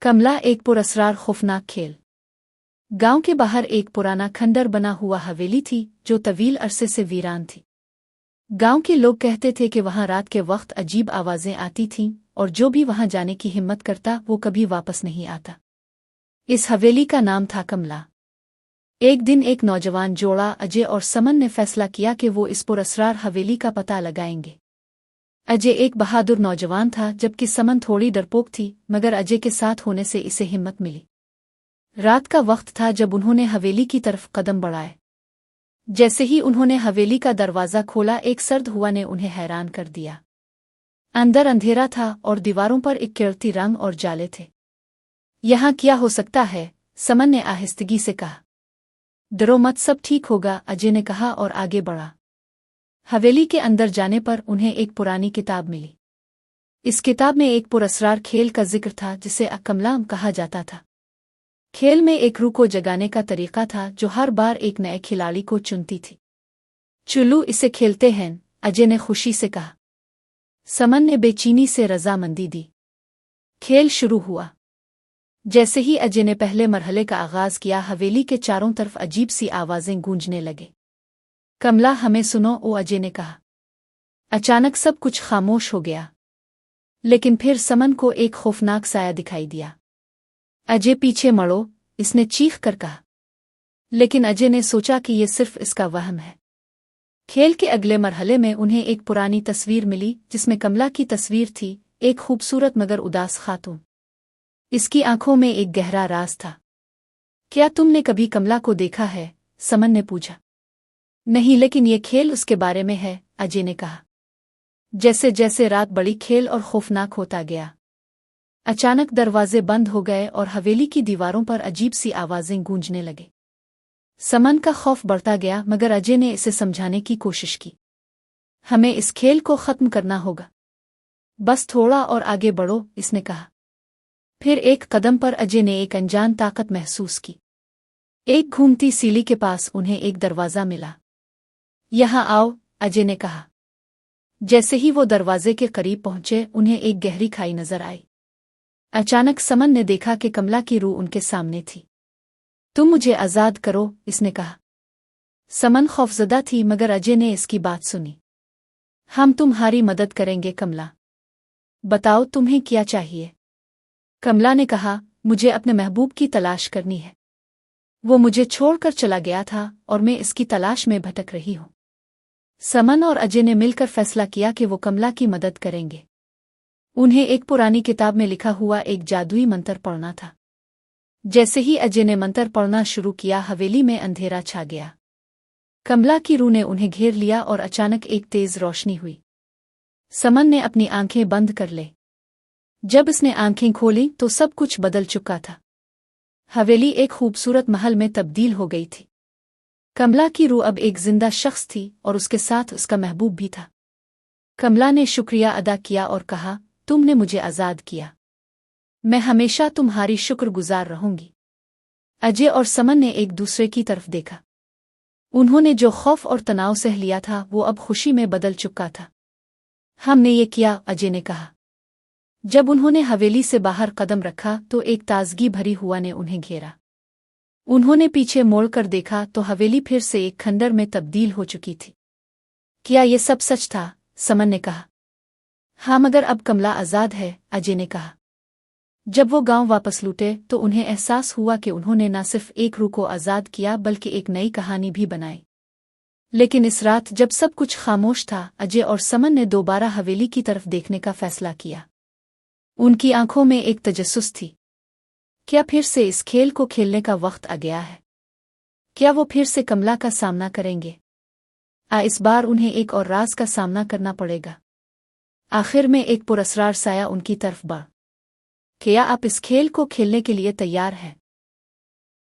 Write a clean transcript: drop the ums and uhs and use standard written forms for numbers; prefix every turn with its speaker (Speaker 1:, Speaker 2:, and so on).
Speaker 1: कमला एक पुरस्कार खौफनाक खेल। गांव के बाहर एक पुराना खंडर बना हुआ हवेली थी जो तवील अरसे से वीरान थी। गांव के लोग कहते थे कि वहां रात के वक्त अजीब आवाजें आती थीं और जो भी वहां जाने की हिम्मत करता वो कभी वापस नहीं आता। इस हवेली का नाम था कमला। एक दिन एक नौजवान जोड़ा अजय और समन ने फैसला किया कि वो इस पुरस्कार हवेली का पता लगाएंगे। अजय एक बहादुर नौजवान था जबकि समन थोड़ी डरपोक थी, मगर अजय के साथ होने से इसे हिम्मत मिली। रात का वक्त था जब उन्होंने हवेली की तरफ कदम बढ़ाए। जैसे ही उन्होंने हवेली का दरवाज़ा खोला एक सर्द हुआ ने उन्हें हैरान कर दिया। अंदर अंधेरा था और दीवारों पर इकलौती रंग और जाले थे। यहाँ क्या हो सकता है? समन ने आहिस्तगी से कहा। डरो मत, सब ठीक होगा, अजय ने कहा और आगे बढ़ा। हवेली के अंदर जाने पर उन्हें एक पुरानी किताब मिली। इस किताब में एक पुरस्कार खेल का जिक्र था जिसे कमला कहा जाता था। खेल में एक रूह को जगाने का तरीका था जो हर बार एक नए खिलाड़ी को चुनती थी। चलो इसे खेलते हैं, अजय ने खुशी से कहा। समन ने बेचैनी से रजामंदी दी। खेल शुरू हुआ। जैसे ही अजय ने पहले मरहले का आगाज किया हवेली के चारों तरफ अजीब सी आवाजें गूंजने लगे। कमला, हमें सुनो, ओ अजय ने कहा। अचानक सब कुछ खामोश हो गया, लेकिन फिर समन को एक खौफनाक साया दिखाई दिया। अजय पीछे मड़ो, इसने चीख कर कहा। लेकिन अजय ने सोचा कि ये सिर्फ इसका वहम है। खेल के अगले मरहले में उन्हें एक पुरानी तस्वीर मिली जिसमें कमला की तस्वीर थी, एक खूबसूरत मगर उदास खातून। इसकी आंखों में एक गहरा राज था। क्या तुमने कभी कमला को देखा है? समन ने पूछा। नहीं, लेकिन ये खेल उसके बारे में है, अजय ने कहा। जैसे जैसे रात बड़ी खेल और खौफनाक होता गया। अचानक दरवाजे बंद हो गए और हवेली की दीवारों पर अजीब सी आवाजें गूंजने लगे। समन का खौफ बढ़ता गया, मगर अजय ने इसे समझाने की कोशिश की। हमें इस खेल को खत्म करना होगा, बस थोड़ा और आगे बढ़ो, इसने कहा। फिर एक कदम पर अजय ने एक अनजान ताकत महसूस की। एक घूमती सीढ़ी के पास उन्हें एक दरवाजा मिला। यहाँ आओ, अजय ने कहा। जैसे ही वो दरवाजे के करीब पहुंचे उन्हें एक गहरी खाई नजर आई। अचानक समन ने देखा कि कमला की रूह उनके सामने थी। तुम मुझे आजाद करो, इसने कहा। समन खौफजदा थी, मगर अजय ने इसकी बात सुनी। हम तुम्हारी मदद करेंगे कमला। बताओ तुम्हें क्या चाहिए? कमला ने कहा, मुझे अपने महबूब की तलाश करनी है। वो मुझे छोड़कर चला गया था और मैं इसकी तलाश में भटक रही हूँ। समन और अजय ने मिलकर फैसला किया कि वो कमला की मदद करेंगे। उन्हें एक पुरानी किताब में लिखा हुआ एक जादुई मंत्र पढ़ना था। जैसे ही अजय ने मंत्र पढ़ना शुरू किया हवेली में अंधेरा छा गया। कमला की रूह ने उन्हें घेर लिया और अचानक एक तेज रोशनी हुई। समन ने अपनी आंखें बंद कर ले। जब उसने आंखें खोली तो सब कुछ बदल चुका था। हवेली एक खूबसूरत महल में तब्दील हो गई थी। कमला की रूह अब एक जिंदा शख्स थी और उसके साथ उसका महबूब भी था। कमला ने शुक्रिया अदा किया और कहा, तुमने मुझे आज़ाद किया। मैं हमेशा तुम्हारी शुक्रगुजार रहूंगी। अजय और समन ने एक दूसरे की तरफ देखा। उन्होंने जो खौफ और तनाव सह लिया था वो अब खुशी में बदल चुका था। हमने ये किया, अजय ने कहा। जब उन्होंने हवेली से बाहर कदम रखा तो एक ताजगी भरी हुआ ने उन्हें घेरा। उन्होंने पीछे मोड़कर देखा तो हवेली फिर से एक खंडर में तब्दील हो चुकी थी। क्या ये सब सच था? समन ने कहा। हाँ, मगर अब कमला आज़ाद है, अजय ने कहा। जब वो गांव वापस लौटे तो उन्हें एहसास हुआ कि उन्होंने न सिर्फ एक रूह को आज़ाद किया बल्कि एक नई कहानी भी बनाई। लेकिन इस रात जब सब कुछ खामोश था अजय और समन ने दोबारा हवेली की तरफ देखने का फैसला किया। उनकी आंखों में एक तजस्सुस थी। क्या फिर से इस खेल को खेलने का वक्त आ गया है? क्या वो फिर से कमला का सामना करेंगे? इस बार उन्हें एक और राज का सामना करना पड़ेगा। आखिर में एक पुरस्कार साया उनकी तरफ बढ़। क्या आप इस खेल को खेलने के लिए तैयार हैं?